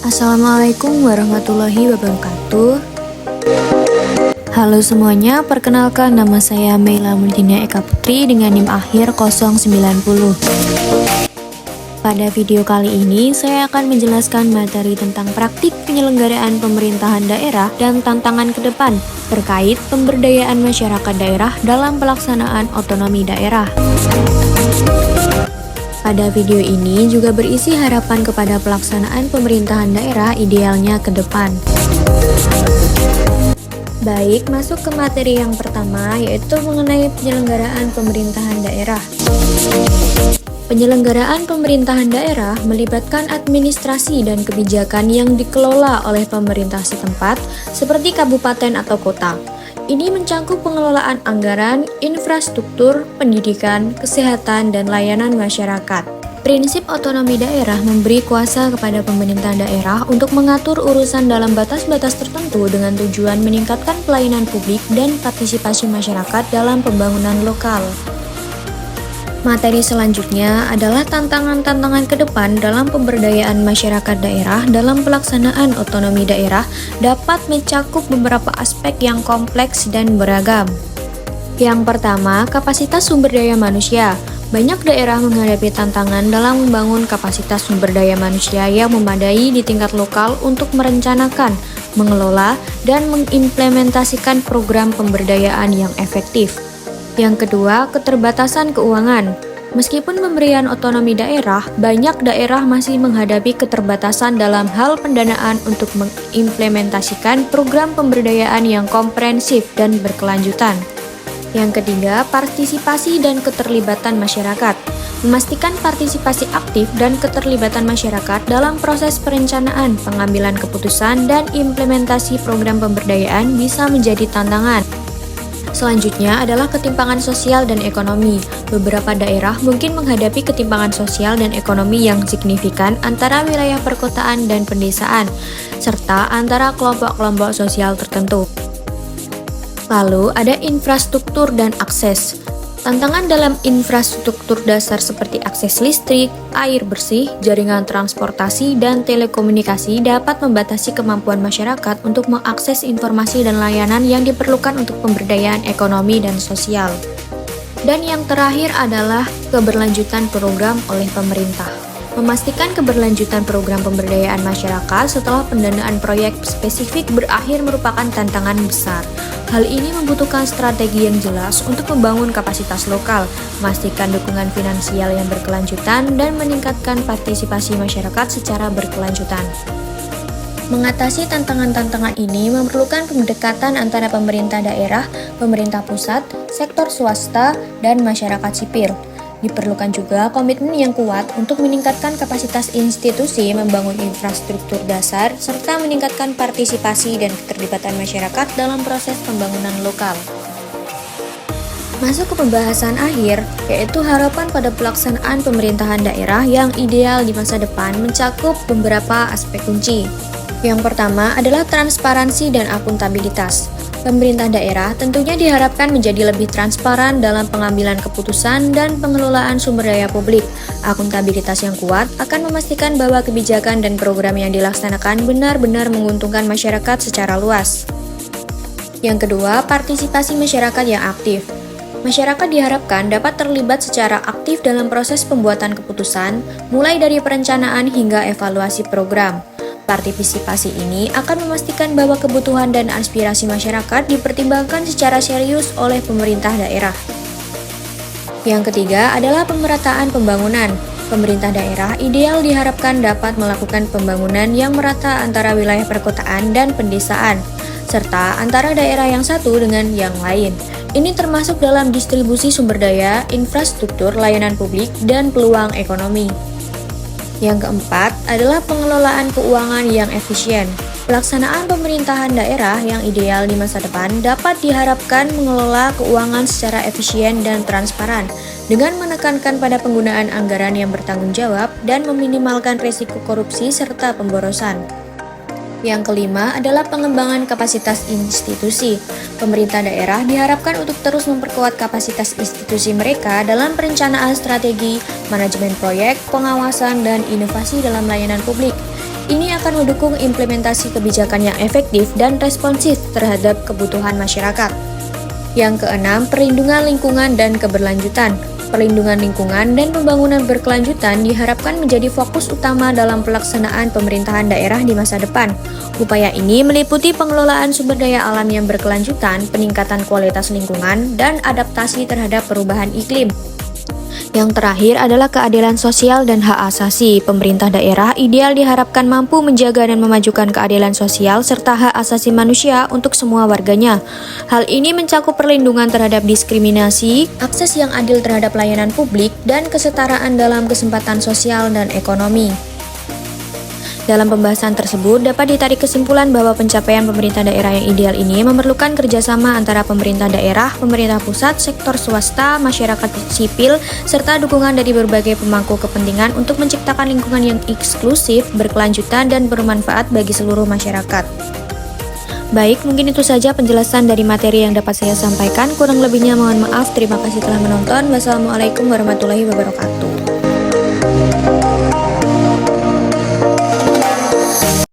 Assalamualaikum warahmatullahi wabarakatuh. Halo semuanya, perkenalkan nama saya Meila Muldina Eka Putri dengan NIM akhir 090. Pada video kali ini, saya akan menjelaskan materi tentang praktik penyelenggaraan pemerintahan daerah dan tantangan ke depan terkait pemberdayaan masyarakat daerah dalam pelaksanaan otonomi daerah. Pada video ini juga berisi harapan kepada pelaksanaan pemerintahan daerah idealnya ke depan. Baik, masuk ke materi yang pertama, yaitu mengenai penyelenggaraan pemerintahan daerah. Penyelenggaraan pemerintahan daerah melibatkan administrasi dan kebijakan yang dikelola oleh pemerintah setempat, seperti kabupaten atau kota. Ini mencakup pengelolaan anggaran, infrastruktur, pendidikan, kesehatan, dan layanan masyarakat. Prinsip otonomi daerah memberi kuasa kepada pemerintah daerah untuk mengatur urusan dalam batas-batas tertentu dengan tujuan meningkatkan pelayanan publik dan partisipasi masyarakat dalam pembangunan lokal. Materi selanjutnya adalah tantangan-tantangan ke depan dalam pemberdayaan masyarakat daerah dalam pelaksanaan otonomi daerah dapat mencakup beberapa aspek yang kompleks dan beragam. Yang pertama, kapasitas sumber daya manusia. Banyak daerah menghadapi tantangan dalam membangun kapasitas sumber daya manusia yang memadai di tingkat lokal untuk merencanakan, mengelola, dan mengimplementasikan program pemberdayaan yang efektif. Yang kedua, keterbatasan keuangan. Meskipun pemberian otonomi daerah, banyak daerah masih menghadapi keterbatasan dalam hal pendanaan untuk mengimplementasikan program pemberdayaan yang komprehensif dan berkelanjutan. Yang ketiga, partisipasi dan keterlibatan masyarakat. Memastikan partisipasi aktif dan keterlibatan masyarakat dalam proses perencanaan, pengambilan keputusan, dan implementasi program pemberdayaan bisa menjadi tantangan. Selanjutnya adalah ketimpangan sosial dan ekonomi. Beberapa daerah mungkin menghadapi ketimpangan sosial dan ekonomi yang signifikan antara wilayah perkotaan dan pedesaan, serta antara kelompok-kelompok sosial tertentu. Lalu ada infrastruktur dan akses. Tantangan dalam infrastruktur dasar seperti akses listrik, air bersih, jaringan transportasi, dan telekomunikasi dapat membatasi kemampuan masyarakat untuk mengakses informasi dan layanan yang diperlukan untuk pemberdayaan ekonomi dan sosial. Dan yang terakhir adalah keberlanjutan program oleh pemerintah. Memastikan keberlanjutan program pemberdayaan masyarakat setelah pendanaan proyek spesifik berakhir merupakan tantangan besar. Hal ini membutuhkan strategi yang jelas untuk membangun kapasitas lokal, memastikan dukungan finansial yang berkelanjutan, dan meningkatkan partisipasi masyarakat secara berkelanjutan. Mengatasi tantangan-tantangan ini memerlukan pendekatan antara pemerintah daerah, pemerintah pusat, sektor swasta, dan masyarakat sipil. Diperlukan juga komitmen yang kuat untuk meningkatkan kapasitas institusi, membangun infrastruktur dasar, serta meningkatkan partisipasi dan keterlibatan masyarakat dalam proses pembangunan lokal. Masuk ke pembahasan akhir, yaitu harapan pada pelaksanaan pemerintahan daerah yang ideal di masa depan mencakup beberapa aspek kunci. Yang pertama adalah transparansi dan akuntabilitas. Pemerintah daerah tentunya diharapkan menjadi lebih transparan dalam pengambilan keputusan dan pengelolaan sumber daya publik. Akuntabilitas yang kuat akan memastikan bahwa kebijakan dan program yang dilaksanakan benar-benar menguntungkan masyarakat secara luas. Yang kedua, partisipasi masyarakat yang aktif. Masyarakat diharapkan dapat terlibat secara aktif dalam proses pembuatan keputusan, mulai dari perencanaan hingga evaluasi program. Partisipasi ini akan memastikan bahwa kebutuhan dan aspirasi masyarakat dipertimbangkan secara serius oleh pemerintah daerah. Yang ketiga adalah pemerataan pembangunan. Pemerintah daerah ideal diharapkan dapat melakukan pembangunan yang merata antara wilayah perkotaan dan pedesaan, serta antara daerah yang satu dengan yang lain. Ini termasuk dalam distribusi sumber daya, infrastruktur, layanan publik, dan peluang ekonomi. Yang keempat adalah pengelolaan keuangan yang efisien. Pelaksanaan pemerintahan daerah yang ideal di masa depan dapat diharapkan mengelola keuangan secara efisien dan transparan, dengan menekankan pada penggunaan anggaran yang bertanggung jawab dan meminimalkan risiko korupsi serta pemborosan. Yang kelima adalah pengembangan kapasitas institusi. Pemerintah daerah diharapkan untuk terus memperkuat kapasitas institusi mereka dalam perencanaan strategi, manajemen proyek, pengawasan, dan inovasi dalam layanan publik. Ini akan mendukung implementasi kebijakan yang efektif dan responsif terhadap kebutuhan masyarakat. Yang keenam, perlindungan lingkungan dan keberlanjutan. Perlindungan lingkungan dan pembangunan berkelanjutan diharapkan menjadi fokus utama dalam pelaksanaan pemerintahan daerah di masa depan. Upaya ini meliputi pengelolaan sumber daya alam yang berkelanjutan, peningkatan kualitas lingkungan, dan adaptasi terhadap perubahan iklim. Yang terakhir adalah keadilan sosial dan hak asasi. Pemerintah daerah ideal diharapkan mampu menjaga dan memajukan keadilan sosial serta hak asasi manusia untuk semua warganya. Hal ini mencakup perlindungan terhadap diskriminasi, akses yang adil terhadap layanan publik, dan kesetaraan dalam kesempatan sosial dan ekonomi. Dalam pembahasan tersebut, dapat ditarik kesimpulan bahwa pencapaian pemerintah daerah yang ideal ini memerlukan kerjasama antara pemerintah daerah, pemerintah pusat, sektor swasta, masyarakat sipil, serta dukungan dari berbagai pemangku kepentingan untuk menciptakan lingkungan yang inklusif, berkelanjutan, dan bermanfaat bagi seluruh masyarakat. Baik, mungkin itu saja penjelasan dari materi yang dapat saya sampaikan. Kurang lebihnya mohon maaf. Terima kasih telah menonton. Wassalamualaikum warahmatullahi wabarakatuh.